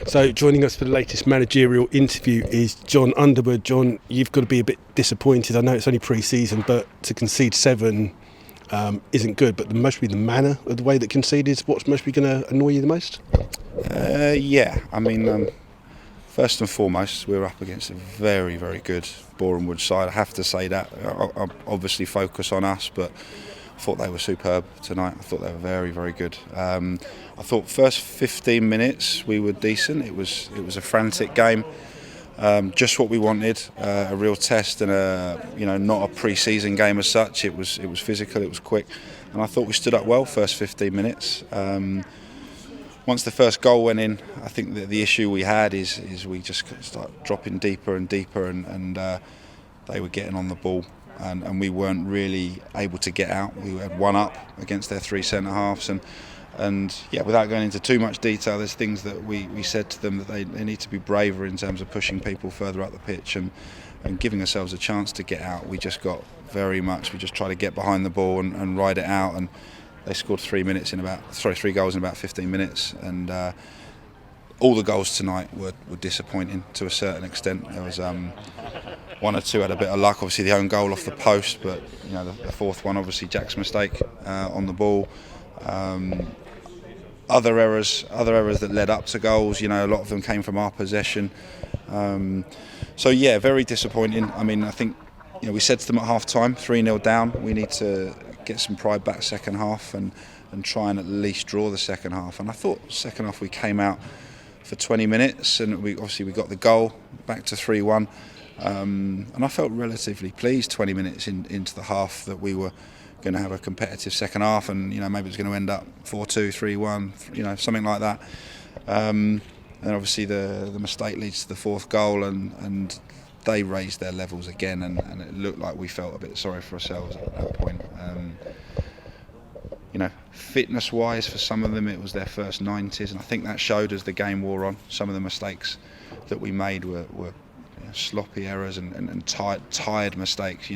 So joining us for the latest managerial interview is Jon Underwood. Jon, you've got to be a bit disappointed. I know it's only pre-season, but to concede 7 isn't good. But mostly the manner of the way that conceded is what's mostly going to annoy you the most? First and foremost, we're up against a very, very good Boreham Wood side. I have to say that. I obviously focus on us, but I thought they were superb tonight. I thought they were very, very good. I thought first 15 minutes we were decent. It was a frantic game, just what we wanted. A real test and not a pre-season game as such. It was physical. It was quick, and I thought we stood up well first 15 minutes. Once the first goal went in, I think that the issue we had is we just start dropping deeper and deeper, and they were getting on the ball, and we weren't really able to get out. We had one up against their 3 centre halves, and without going into too much detail, there's things that we said to them that they need to be braver in terms of pushing people further up the pitch and giving ourselves a chance to get out. We just got we just tried to get behind the ball and ride it out, and they scored 3 goals in about 15 minutes, and all the goals tonight were disappointing to a certain extent. There was 1 or 2 had a bit of luck, obviously the own goal off the post, but the fourth one, obviously Jack's mistake on the ball. Other errors that led up to goals. A lot of them came from our possession. Very disappointing. I think we said to them at half time, 3-0 down. We need to get some pride back second half and try and at least draw the second half. And I thought second half we came out for 20 minutes and we got the goal back to 3-1. And I felt relatively pleased 20 minutes into the half that we were going to have a competitive second half, and maybe it was going to end up 4-2, 3-1, something like that. And obviously the mistake leads to the fourth goal, and they raised their levels again, and it looked like we felt a bit sorry for ourselves at that point. Fitness-wise, for some of them, it was their first 90s, and I think that showed as the game wore on. Some of the mistakes that we made were sloppy errors and tired mistakes.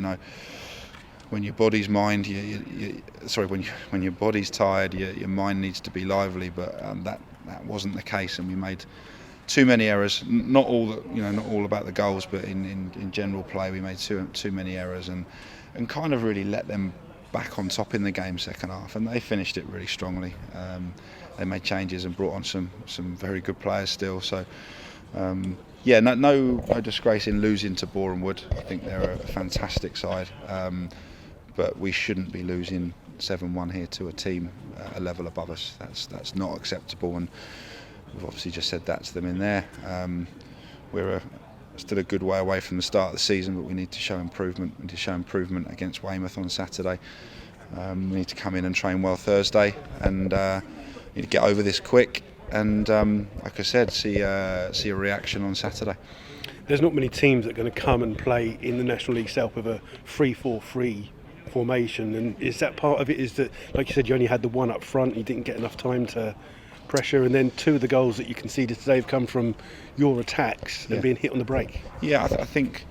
When your body's mind, when your body's tired, your mind needs to be lively. But that wasn't the case, and we made too many errors. Not all about the goals, but in general play, we made too many errors, and kind of really let them back on top in the game second half. And they finished it really strongly. They made changes and brought on some very good players still. So. No disgrace in losing to Boreham Wood. I think they're a fantastic side, but we shouldn't be losing 7-1 here to a team a level above us. That's not acceptable, and we've obviously just said that to them in there. We're still a good way away from the start of the season, but we need to show improvement. We need to show improvement against Weymouth on Saturday. We need to come in and train well Thursday, and need to get over this quick. And like I said, see a reaction on Saturday. There's not many teams that are going to come and play in the National League South with a 3-4-3 formation, and is that part of it? Is that, like you said, you only had the one up front, you didn't get enough time to pressure, and then 2 of the goals that you conceded today have come from your attacks and being hit on the break? Yeah, I think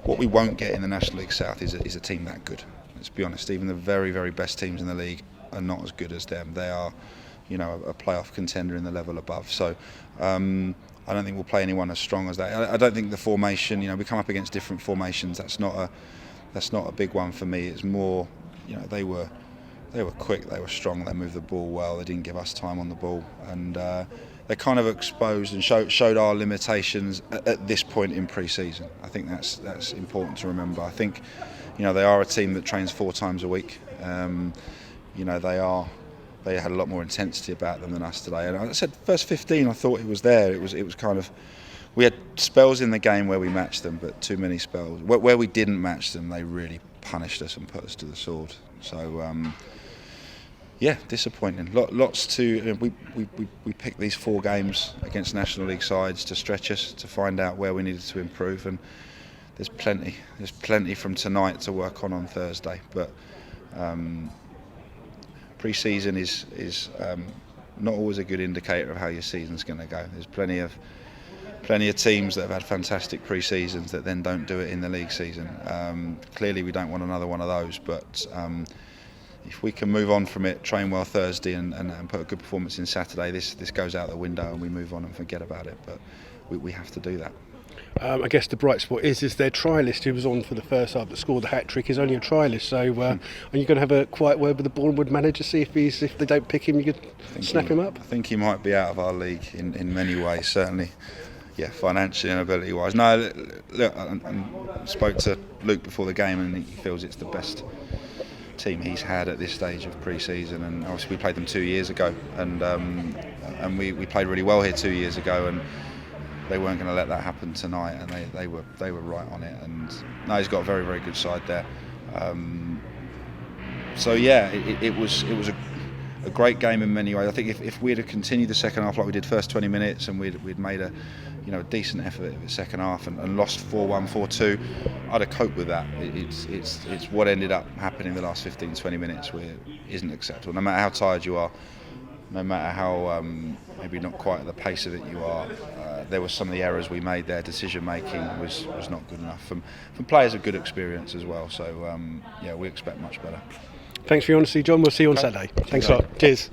what we won't get in the National League South is a team that good. Let's be honest, even the very, very best teams in the league are not as good as them. They are a playoff contender in the level above. So I don't think we'll play anyone as strong as that. I don't think the formation, we come up against different formations. That's not a big one for me. It's more, they were quick, they were strong, they moved the ball well, they didn't give us time on the ball, and they kind of exposed and showed our limitations at this point in pre-season. I think that's important to remember. I think they are a team that trains 4 times a week. They had a lot more intensity about them than us today. And I said, first 15, I thought it was there. It was kind of, we had spells in the game where we matched them, but too many spells. Where we didn't match them, they really punished us and put us to the sword. So, disappointing. Lots to. We picked these 4 games against National League sides to stretch us, to find out where we needed to improve, and there's plenty from tonight to work on Thursday. But. Pre-season is not always a good indicator of how your season's going to go. There's plenty of teams that have had fantastic pre-seasons that then don't do it in the league season. Clearly, we don't want another one of those. But if we can move on from it, train well Thursday and put a good performance in Saturday, this goes out the window and we move on and forget about it. But we have to do that. I guess the bright spot is their trialist who was on for the first half that scored the hat-trick is only a trialist. So are you going to have a quiet word with the Boreham Wood manager, see if they don't pick him, you could snap him up? I think he might be out of our league in many ways, certainly. Yeah, financially and ability-wise. No, look, I spoke to Luke before the game and he feels it's the best team he's had at this stage of pre-season, and obviously we played them 2 years ago, and we played really well here 2 years ago, and they weren't going to let that happen tonight, and they were right on it. And no, he's got a very, very good side there. So yeah, it was a great game in many ways. I think if we'd have continued the second half like we did first 20 minutes, and we'd made a decent effort in the second half and lost 4-1, 4-2, I'd have coped with that. It's what ended up happening the last 15, 20 minutes where isn't acceptable. No matter how tired you are, no matter how maybe not quite at the pace of it you are, there were some of the errors we made there. Decision making was not good enough from players of good experience as well. So yeah, we expect much better. Thanks for your honesty, John. We'll see you on Saturday. Thanks a lot. Cheers.